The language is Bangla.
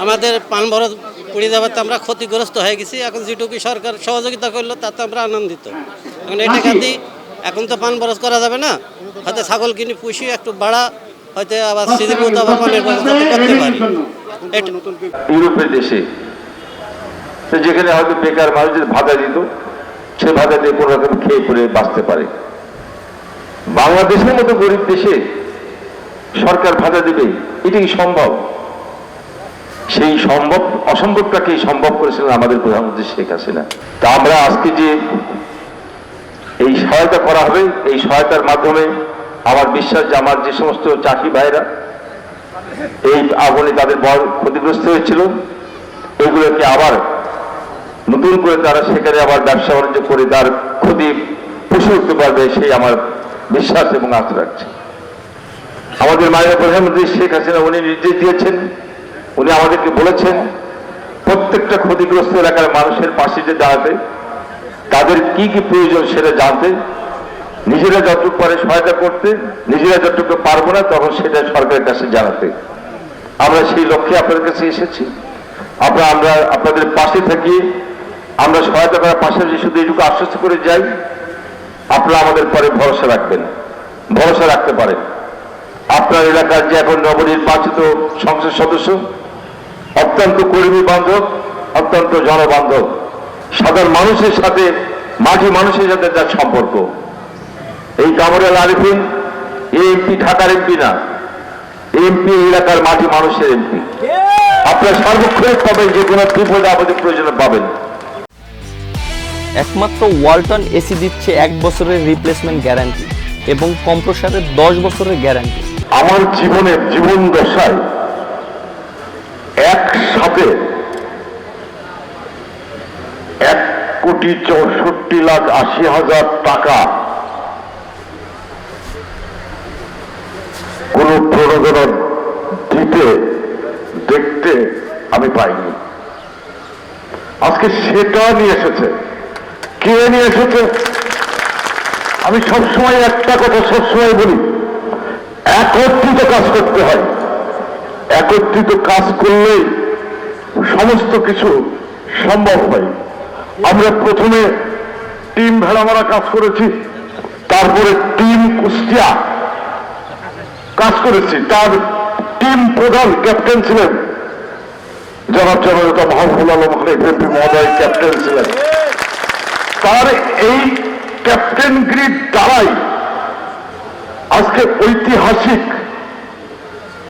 আমাদের পান বরজ পুড়ে যাওয়াতে আমরা ক্ষতিগ্রস্ত হয়ে গেছি। এখন যেটুকু সরকার সহযোগিতা করলো তাতে আমরা আনন্দিত। এখন এই টাকা দিয়ে এখন তো পান বরজ করা যাবে না, হয়তো ছাগল কিনে পুষি একটু বাড়া, হয়তো আবার সিজন মতো আবার পানের বরজ করতে পারি। ইউরোপের দেশে যেখানে হয়তো বেকার মানুষদের ভাতা দিত, সে ভাতা দিয়ে কোনো রকম খেয়ে পড়ে বাঁচতে পারে। বাংলাদেশের মতো গরিব দেশে সরকার ভাতা দেবে, এটা কি সম্ভব? সেই অসম্ভবটাকে সম্ভব করেছিলেন আমাদের প্রধানমন্ত্রী শেখ হাসিনা। তা আমরা আজকে যে এই সহায়তা করা হবে, এই সহায়তার মাধ্যমে আমার বিশ্বাস যে আমার যে সমস্ত চাষি ভাইরা এই আগুনে তাদের বড় ক্ষতিগ্রস্ত হয়েছিল, এগুলোকে আবার নতুন করে তারা সেখানে আবার ব্যবসা বাণিজ্য করে তার ক্ষতি পুষে উঠতে পারবে, সেই আমার বিশ্বাস এবং আশা রাখছি। আমাদের মাননীয় প্রধানমন্ত্রী শেখ হাসিনা উনি নির্দেশ দিয়েছেন, উনি আমাদেরকে বলেছেন প্রত্যেকটা ক্ষতিগ্রস্ত এলাকার মানুষের পাশে যে দাঁড়াতে, তাদের কি কি প্রয়োজন সেটা জানতে, নিজেরা যতটুকু পারে সহায়তা করতে, নিজেরা যতটুকু পারবো না তখন সেটা সরকারের কাছে জানাতে। আমরা সেই লক্ষ্যে আপনাদের কাছে এসেছি। আমরা আপনাদের পাশে থাকি, আমরা সহায়তা করার পাশাপাশি শুধু এইটুকু আশ্বস্ত করে যাই, আপনারা আমাদের পরে ভরসা রাখবেন, ভরসা রাখতে পারেন। আপনার এলাকার যে এখন নবনির্বাচিত সংসদ সদস্য অত্যন্ত কর্মী বান্ধব, অত্যন্ত জনবান্ধব, সাধারণ মানুষের সাথে, মাঝি মানুষের সাথে তার সম্পর্ক। এই কামরুল আরিফিন এমপি ঢাকার এমপি না, এমপি এলাকার মাঝি মানুষের এমপি। আপনার সর্বক্ষণ পাবেন, যে কোনো বিপদে আপদে প্রয়োজনে পাবেন। একমাত্র ওয়ালটন এসি দিচ্ছে 1 বছরের রিপ্লেসমেন্ট গ্যারান্টি এবং কম্প্রেসারের 10 বছরের গ্যারান্টি। আমার জীবন দশায় একসাথে 1,64,80,000 টাকা কোন প্রণোদনা দেখতে আমি পাইনি। আজকে সেটা নিয়ে এসেছে। কে নিয়ে এসেছে? আমি সবসময় একটা কথা সবসময় বলি, একত্রিত কাজ করতে হয়। একত্রিত কাজ করলেই সমস্ত কিছু সম্ভব হয়। আমরা প্রথমে টিম ভেড়ামারা কাজ করেছি, তারপরে টিম কুষ্টিয়া কাজ করেছি। তার টিম প্রধান ক্যাপ্টেন ছিলেন জনাব জননেতা মাহবুবুল আলম এমপি মহোদয়, ক্যাপ্টেন ছিলেন। তার এই ক্যাপ্টেনগিরির দ্বারাই আজকে ঐতিহাসিক